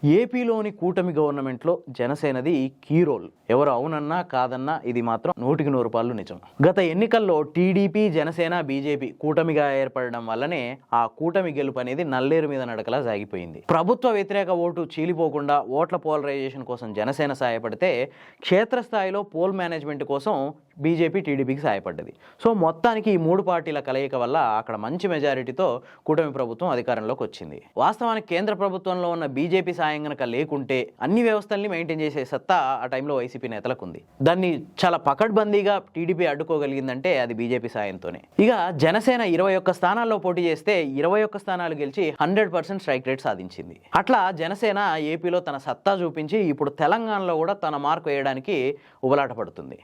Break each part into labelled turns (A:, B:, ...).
A: ఏపీలోని కూటమి గవర్నమెంట్లో జనసేనది కీ రోల్. ఎవరు అవునన్నా కాదన్నా ఇది మాత్రం 100% నిజం. గత ఎన్నికల్లో టీడీపీ, జనసేన, బీజేపీ కూటమిగా ఏర్పడడం వల్లనే ఆ కూటమి గెలుపు అనేది నల్లేరు మీద నడకలా సాగిపోయింది. ప్రభుత్వ వ్యతిరేక ఓటు చీలిపోకుండా ఓట్ల పోలరైజేషన్ కోసం జనసేన సహాయపడితే, క్షేత్రస్థాయిలో పోల్ మేనేజ్మెంట్ కోసం బీజేపీ, టీడీపీకి సహాయపడ్డది. సో మొత్తానికి ఈ మూడు పార్టీల కలయిక వల్ల అక్కడ మంచి మెజారిటీతో కూటమి ప్రభుత్వం అధికారంలోకి వచ్చింది. వాస్తవానికి కేంద్ర ప్రభుత్వంలో ఉన్న బీజేపీ సాయం గనక లేకుంటే అన్ని వ్యవస్థల్ని మెయింటైన్ చేసే సత్తా ఆ టైంలో వైసీపీ నేతలకు ఉంది. దాన్ని చాలా పకడ్బందీగా టీడీపీ అడ్డుకోగలిగిందంటే అది బీజేపీ సాయంతోనే. ఇక జనసేన 21 స్థానాల్లో పోటీ చేస్తే 21 స్థానాలు గెలిచి 100% స్ట్రైక్ రేట్ సాధించింది. అట్లా జనసేన ఏపీలో తన సత్తా చూపించి ఇప్పుడు తెలంగాణలో కూడా తన మార్కు వేయడానికి ఉబలాట పడుతుంది.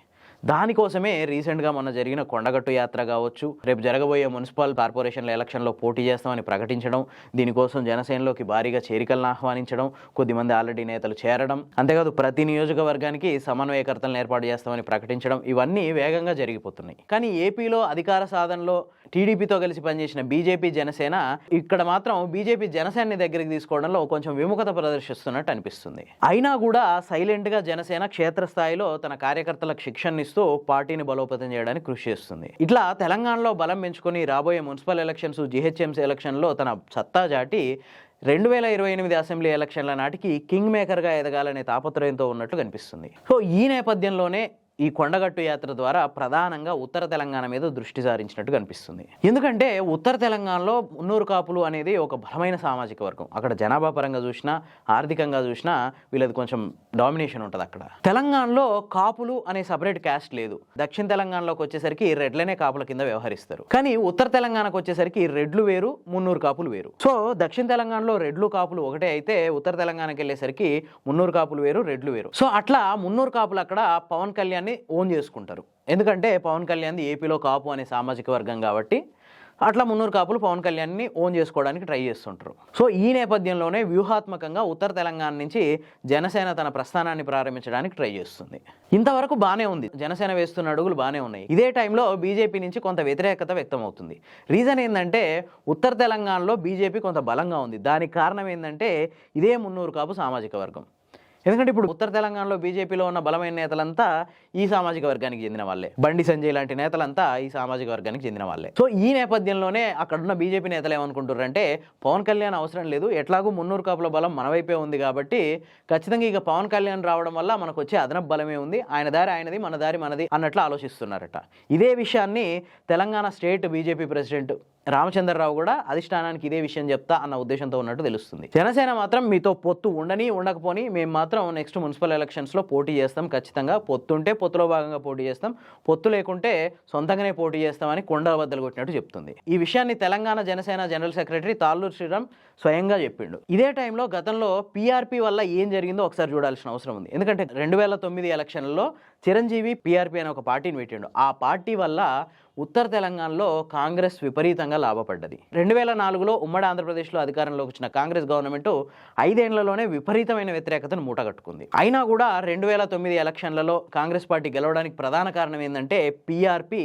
A: దానికోసమే రీసెంట్గా మొన్న జరిగిన కొండగట్టు యాత్ర కావచ్చు, రేపు జరగబోయే మున్సిపల్ కార్పొరేషన్ల ఎలక్షన్లో పోటీ చేస్తామని ప్రకటించడం, దీనికోసం జనసేనలోకి భారీగా చేరికలను ఆహ్వానించడం, కొద్దిమంది ఆల్రెడీ నేతలు చేరడం, అంతేకాదు ప్రతి నియోజకవర్గానికి సమన్వయకర్తలను ఏర్పాటు చేస్తామని ప్రకటించడం, ఇవన్నీ వేగంగా జరిగిపోతున్నాయి. కానీ ఏపీలో అధికార సాధనలో టీడీపీతో కలిసి పనిచేసిన బీజేపీ, జనసేన ఇక్కడ మాత్రం బీజేపీ జనసేనని దగ్గరికి తీసుకోవడంలో కొంచెం విముఖత ప్రదర్శిస్తున్నట్టు అనిపిస్తుంది. అయినా కూడా సైలెంట్గా జనసేన క్షేత్రస్థాయిలో తన కార్యకర్తలకు శిక్షణ ఇస్తూ పార్టీని బలోపేతం చేయడానికి కృషి చేస్తుంది. ఇట్లా తెలంగాణలో బలం పెంచుకొని రాబోయే మున్సిపల్ ఎలక్షన్స్, జీహెచ్ఎంసీ ఎలక్షన్లో తన సత్తా చాటి 2028 అసెంబ్లీ ఎలక్షన్ల నాటికి కింగ్ మేకర్గా ఎదగాలనే తాపత్రయంతో ఉన్నట్లు కనిపిస్తుంది. సో ఈ నేపథ్యంలోనే ఈ కొండగట్టు యాత్ర ద్వారా ప్రధానంగా ఉత్తర తెలంగాణ మీద దృష్టి సారించినట్టు కనిపిస్తుంది. ఎందుకంటే ఉత్తర తెలంగాణలో మున్నూరు కాపులు అనేది ఒక బలమైన సామాజిక వర్గం. అక్కడ జనాభా పరంగా చూసినా, ఆర్థికంగా చూసినా వీళ్ళది కొంచెం డామినేషన్ ఉంటుంది. అక్కడ తెలంగాణలో కాపులు అనే సపరేట్ క్యాస్ట్ లేదు. దక్షిణ తెలంగాణలోకి వచ్చేసరికి రెడ్లనే కాపుల కింద వ్యవహరిస్తారు. కానీ ఉత్తర తెలంగాణకు వచ్చేసరికి రెడ్లు వేరు, మున్నూరు కాపులు వేరు. సో దక్షిణ తెలంగాణలో రెడ్లు కాపులు ఒకటే అయితే, ఉత్తర తెలంగాణకి వెళ్ళేసరికి మున్నూరు కాపులు వేరు, రెడ్లు వేరు. సో అట్లా మున్నూరు కాపులు అక్కడ పవన్ కళ్యాణ్ ఓన్ చేసుకుంటారు. ఎందుకంటే పవన్ కళ్యాణ్ ఏపీలో కాపు అనే సామాజిక వర్గం కాబట్టి అట్లా మున్నూరు కాపులు పవన్ కళ్యాణ్ని ఓన్ చేసుకోవడానికి ట్రై చేస్తుంటారు. సో ఈ నేపథ్యంలోనే వ్యూహాత్మకంగా ఉత్తర తెలంగాణ నుంచి జనసేన తన ప్రస్థానాన్ని ప్రారంభించడానికి ట్రై చేస్తుంది. ఇంతవరకు బాగానే ఉంది, జనసేన వేస్తున్న అడుగులు బాగానే ఉన్నాయి. ఇదే టైంలో బీజేపీ నుంచి కొంత వ్యతిరేకత వ్యక్తం అవుతుంది. రీజన్ ఏంటంటే ఉత్తర తెలంగాణలో బీజేపీ కొంత బలంగా ఉంది. దానికి కారణం ఏంటంటే ఇదే మున్నూరు కాపు సామాజిక వర్గం. ఎందుకంటే ఇప్పుడు ఉత్తర తెలంగాణలో బీజేపీలో ఉన్న బలమైన నేతలంతా ఈ సామాజిక వర్గానికి చెందిన వాళ్ళే. బండి సంజయ్ లాంటి నేతలంతా ఈ సామాజిక వర్గానికి చెందిన వాళ్ళే. సో ఈ నేపథ్యంలోనే అక్కడున్న బీజేపీ నేతలు ఏమనుకుంటారంటే పవన్ కళ్యాణ్ అవసరం లేదు, ఎట్లాగూ మున్నూరు కాపుల బలం మన వైపే ఉంది కాబట్టి ఖచ్చితంగా ఇక పవన్ కళ్యాణ్ రావడం వల్ల మనకు వచ్చే అదనపు బలమే ఉంది, ఆయన దారి ఆయనది, మన దారి మనది అన్నట్లు ఆలోచిస్తున్నారట. ఇదే విషయాన్ని Telangana state BJP president Ramachandra Rao కూడా అధిష్టానానికి ఇదే విషయం చెప్తా అన్న ఉద్దేశంతో ఉన్నట్టు తెలుస్తుంది. జనసేన మాత్రం మీతో పొత్తు ఉండని ఉండకపోని మేము మాత్రం నెక్స్ట్ మున్సిపల్ ఎలక్షన్స్లో పోటీ చేస్తాం, ఖచ్చితంగా పొత్తుంటే పొత్తులో భాగంగా పోటీ చేస్తాం, పొత్తు లేకుంటే సొంతంగానే పోటీ చేస్తామని కొండ బద్దలు కొట్టినట్టు చెప్తుంది. ఈ విషయాన్ని తెలంగాణ జనసేన జనరల్ సెక్రటరీ తాళ్ళూరు శ్రీరామ్ స్వయంగా చెప్పిండు. ఇదే టైంలో గతంలో పీఆర్పీ వల్ల ఏం జరిగిందో ఒకసారి చూడాల్సిన అవసరం ఉంది. ఎందుకంటే 2009 ఎలక్షన్లలో చిరంజీవి పీఆర్పీ అనే ఒక పార్టీని పెట్టిండు. ఆ పార్టీ వల్ల ఉత్తర తెలంగాణలో కాంగ్రెస్ విపరీతంగా లాభపడ్డది. 2004లో ఉమ్మడి ఆంధ్రప్రదేశ్లో అధికారంలోకి వచ్చిన కాంగ్రెస్ గవర్నమెంట్ 5 ఏళ్లలోనే విపరీతమైన వ్యతిరేకతను మూటగట్టుకుంది. అయినా కూడా 2009 ఎలక్షన్లలో కాంగ్రెస్ పార్టీ గెలవడానికి ప్రధాన కారణం ఏంటంటే పీఆర్పీ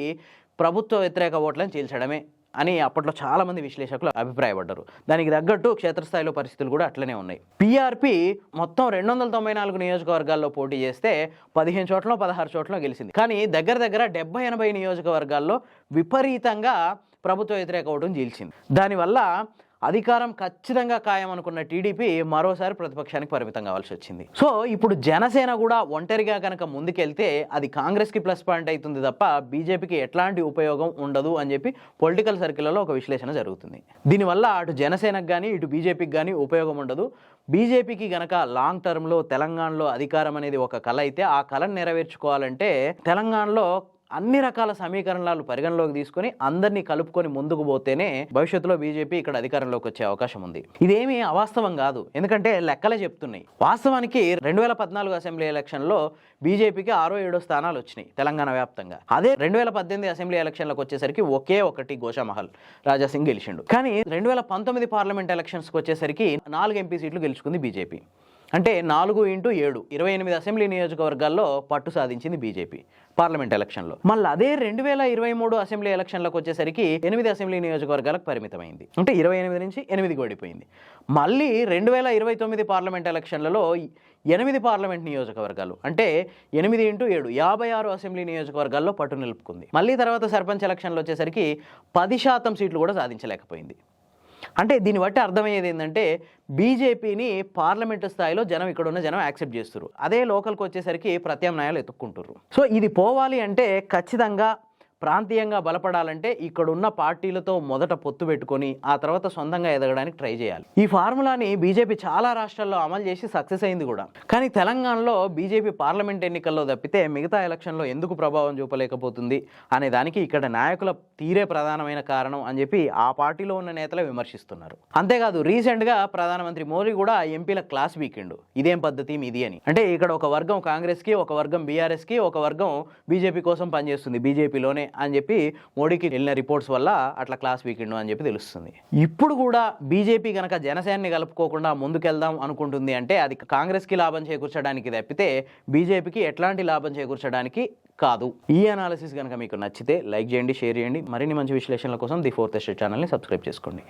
A: ప్రభుత్వ వ్యతిరేక ఓట్లను చీల్చడమే అని అప్పట్లో చాలామంది విశ్లేషకులు అభిప్రాయపడ్డారు. దానికి తగ్గట్టు క్షేత్రస్థాయిలో పరిస్థితులు కూడా అట్లనే ఉన్నాయి. పీఆర్పీ మొత్తం 294 నియోజకవర్గాల్లో పోటీ చేస్తే 15 చోట్ల 16 చోట్ల గెలిచింది. కానీ దగ్గర 70-80 నియోజకవర్గాల్లో విపరీతంగా ప్రభుత్వ వ్యతిరేక ఓటును చీల్చింది. దానివల్ల అధికారం ఖచ్చితంగా ఖాయం అనుకున్న టీడీపీ మరోసారి ప్రతిపక్షానికి పరిమితం కావాల్సి వచ్చింది. సో ఇప్పుడు జనసేన కూడా ఒంటరిగా కనుక ముందుకెళ్తే అది కాంగ్రెస్కి ప్లస్ పాయింట్ అవుతుంది తప్ప బీజేపీకి ఎట్లాంటి ఉపయోగం ఉండదు అని చెప్పి పొలిటికల్ సర్కిల్లో ఒక విశ్లేషణ జరుగుతుంది. దీనివల్ల అటు జనసేనకు కానీ ఇటు బీజేపీకి కానీ ఉపయోగం ఉండదు. బీజేపీకి గనక లాంగ్ టర్మ్లో తెలంగాణలో అధికారం అనేది ఒక కళ అయితే, ఆ కళను నెరవేర్చుకోవాలంటే తెలంగాణలో అన్ని రకాల సమీకరణాలు పరిగణలోకి తీసుకొని అందరినీ కలుపుకొని ముందుకు పోతేనే భవిష్యత్తులో బీజేపీ ఇక్కడ అధికారంలోకి వచ్చే అవకాశం ఉంది. ఇదేమీ అవాస్తవం కాదు, ఎందుకంటే లెక్కలే చెప్తున్నాయి. వాస్తవానికి 2014 అసెంబ్లీ ఎలక్షన్లో బీజేపీకి 6-7 స్థానాలు వచ్చినాయి తెలంగాణ వ్యాప్తంగా. అదే 2018 అసెంబ్లీ ఎలక్షన్లకు వచ్చేసరికి ఒకే ఒకటి గోషామహల్ రాజాసింగ్ గెలిచిండు. కానీ 2019 పార్లమెంట్ ఎలక్షన్స్కి వచ్చేసరికి 4 ఎంపీ సీట్లు గెలుచుకుంది బీజేపీ. అంటే 4x7 28 అసెంబ్లీ నియోజకవర్గాల్లో పట్టు సాధించింది బీజేపీ పార్లమెంట్ ఎలక్షన్లో. మళ్ళీ అదే 2023 అసెంబ్లీ ఎలక్షన్లకు వచ్చేసరికి 8 అసెంబ్లీ నియోజకవర్గాలకు పరిమితమైంది. అంటే 28 నుంచి 8కి ఓడిపోయింది. మళ్ళీ 2029 పార్లమెంట్ ఎలక్షన్లలో 8 పార్లమెంట్ నియోజకవర్గాలు అంటే 8x7 56 అసెంబ్లీ నియోజకవర్గాల్లో పట్టు నిలుపుకుంది. మళ్ళీ తర్వాత సర్పంచ్ ఎలక్షన్లు వచ్చేసరికి 10% సీట్లు కూడా సాధించలేకపోయింది. అంటే దీన్ని బట్టి అర్థమయ్యేది ఏంటంటే బీజేపీని పార్లమెంటు స్థాయిలో జనం ఇక్కడ ఉన్న జనం యాక్సెప్ట్ చేస్తారు. అదే లోకల్కి వచ్చేసరికి ప్రత్యామ్నాయాలు ఎత్తుక్కుంటారు. సో ఇది పోవాలి అంటే ఖచ్చితంగా ప్రాంతీయంగా బలపడాలంటే ఇక్కడున్న పార్టీలతో మొదట పొత్తు పెట్టుకొని ఆ తర్వాత సొంతంగా ఎదగడానికి ట్రై చేయాలి. ఈ ఫార్ములాని బీజేపీ చాలా రాష్ట్రాల్లో అమలు చేసి సక్సెస్ అయింది కూడా. కానీ తెలంగాణలో బీజేపీ పార్లమెంట్ ఎన్నికల్లో తప్పితే మిగతా ఎలక్షన్లో ఎందుకు ప్రభావం చూపలేకపోతుంది అనే దానికి ఇక్కడ నాయకుల తీరే ప్రధానమైన కారణం అని చెప్పి ఆ పార్టీలో ఉన్న నేతలే విమర్శిస్తున్నారు. అంతేకాదు రీసెంట్గా ప్రధానమంత్రి మోదీ కూడా ఎంపీల క్లాస్ వీకెండ్ ఇదేం పద్ధతి మీది అని. అంటే ఇక్కడ ఒక వర్గం కాంగ్రెస్కి, ఒక వర్గం బీఆర్ఎస్కి, ఒక వర్గం బీజేపీ కోసం పనిచేస్తుంది బీజేపీలోనే అని చెప్పి మోడీకి వెళ్ళిన రిపోర్ట్స్ వల్ల అట్లా క్లాస్ వీకెండ్ అని చెప్పి తెలుస్తుంది. ఇప్పుడు కూడా బీజేపీ కనుక జనసేనని కలుపుకోకుండా ముందుకెళ్దాం అనుకుంటుంది అంటే అది కాంగ్రెస్కి లాభం చేకూర్చడానికి తప్పితే బీజేపీకి ఎట్లాంటి లాభం చేకూర్చడానికి కాదు. ఈ అనాలిసిస్ కనుక మీకు నచ్చితే లైక్ చేయండి, షేర్ చేయండి. మరిన్ని మంచి విశ్లేషణల కోసం ది ఫోర్త్ ఎస్టేట్ ఛానల్ని సబ్స్క్రైబ్ చేసుకోండి.